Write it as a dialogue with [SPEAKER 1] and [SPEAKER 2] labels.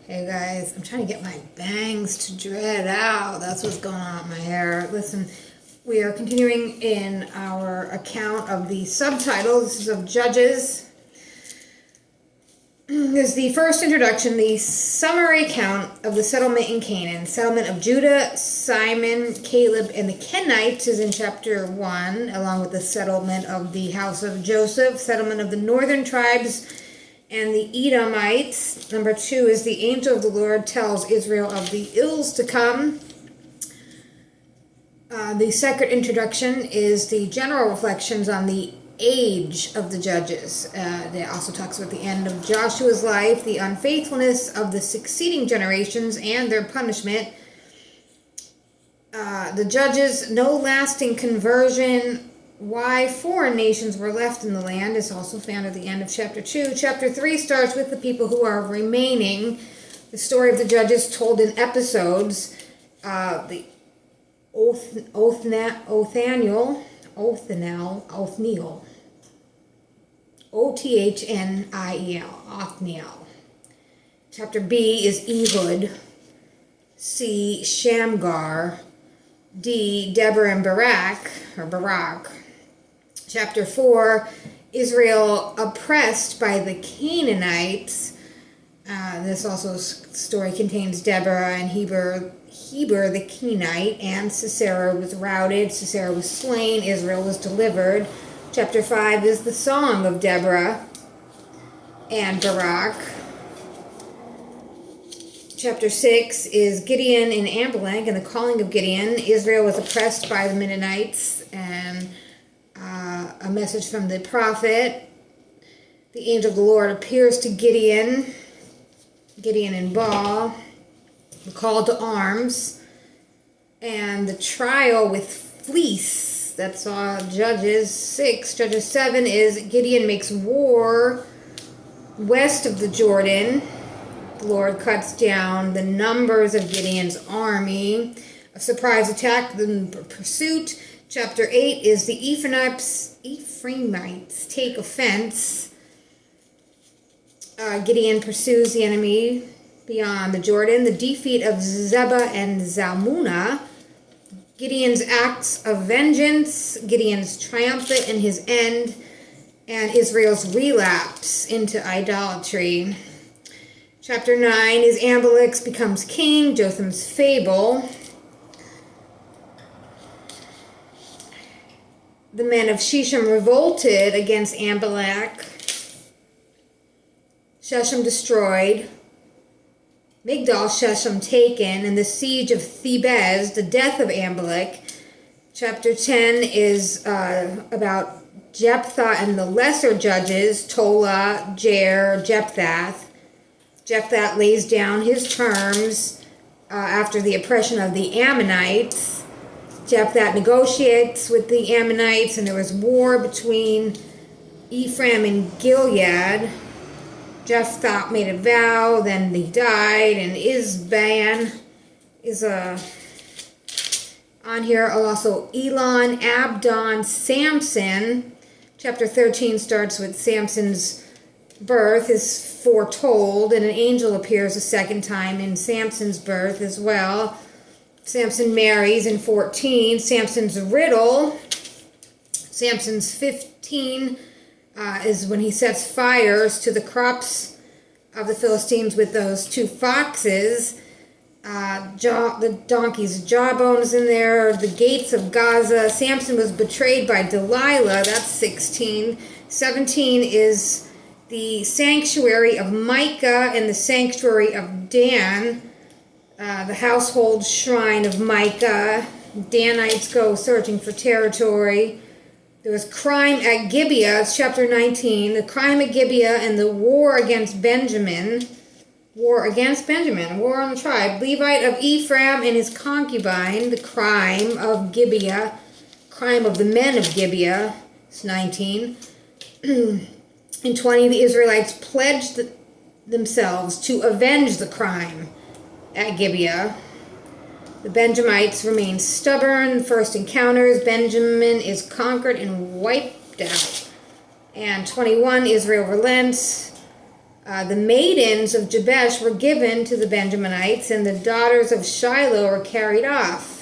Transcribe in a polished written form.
[SPEAKER 1] Hey guys, I'm trying to get my bangs to dread out. That's what's going on with my hair. Listen, we are continuing in our account of the subtitles. This is of Judges. This is the first introduction, the summary account of the settlement in Canaan. Settlement of Judah, Simon, Caleb, and the Kenites is in chapter 1, along with the settlement of the house of Joseph, settlement of the northern tribes, and the Edomites. Number 2 is the angel of the Lord tells Israel of the ills to come. The second introduction is the general reflections on the age of the judges. It also talks about the end of Joshua's life, the unfaithfulness of the succeeding generations, and their punishment. The judges, no lasting conversion. Why foreign nations were left in the land is also found at the end of chapter 2. Chapter 3 starts with the people who are remaining. The story of the judges told in episodes. The Othniel, Othniel, Othniel. Chapter B is Ehud. C, Shamgar. D, Deborah and Barak. Chapter 4, Israel oppressed by the Canaanites. This also story contains Deborah and Heber the Kenite, and Sisera was routed. Sisera was slain. Israel was delivered. Chapter 5 is the song of Deborah and Barak. Chapter 6 is Gideon in Amalek and the calling of Gideon. Israel was oppressed by the Mennonites, and a message from the prophet. The angel of the Lord appears to Gideon and Baal, the call to arms, and the trial with fleece. That's Judges 6. Judges 7 is Gideon makes war west of the Jordan. The Lord cuts down the numbers of Gideon's army. A surprise attack, the pursuit. Chapter 8 is the Ephraimites take offense. Gideon pursues the enemy beyond the Jordan. The defeat of Zebah and Zalmunna. Gideon's acts of vengeance. Gideon's triumphant in his end. And Israel's relapse into idolatry. Chapter 9 is Amalek becomes king, Jotham's fable. The men of Shechem revolted against Amalek. Shechem destroyed. Migdal Shechem taken, and the siege of Thebez, the death of Amalek. Chapter 10 is about Jephthah and the lesser judges, Tola, Jair, Jephthah. Jephthah lays down his terms after the oppression of the Ammonites. Jephthah negotiates with the Ammonites, and there was war between Ephraim and Gilead. Jephthah made a vow, then he died, and Isban is on here. Also Elon, Abdon, Samson. Chapter 13 starts with Samson's birth is foretold, and an angel appears a second time in Samson's birth as well. Samson marries in 14. Samson's riddle. Samson's 15 is when he sets fires to the crops of the Philistines with those 2 foxes. The donkey's jawbone is in there. The gates of Gaza. Samson was betrayed by Delilah. That's 16. 17 is the sanctuary of Micah and the sanctuary of Dan. The household shrine of Micah. Danites go searching for territory. There was crime at Gibeah. It's chapter 19. The crime at Gibeah and the war against Benjamin. War on the tribe. Levite of Ephraim and his concubine. The crime of Gibeah. Crime of the men of Gibeah. It's 19. In 20, the Israelites pledged themselves to avenge the crime at Gibeah. The Benjamites remain stubborn. First encounters, Benjamin is conquered and wiped out. And 21, Israel relents. The maidens of Jabesh were given to the Benjaminites, and the daughters of Shiloh were carried off.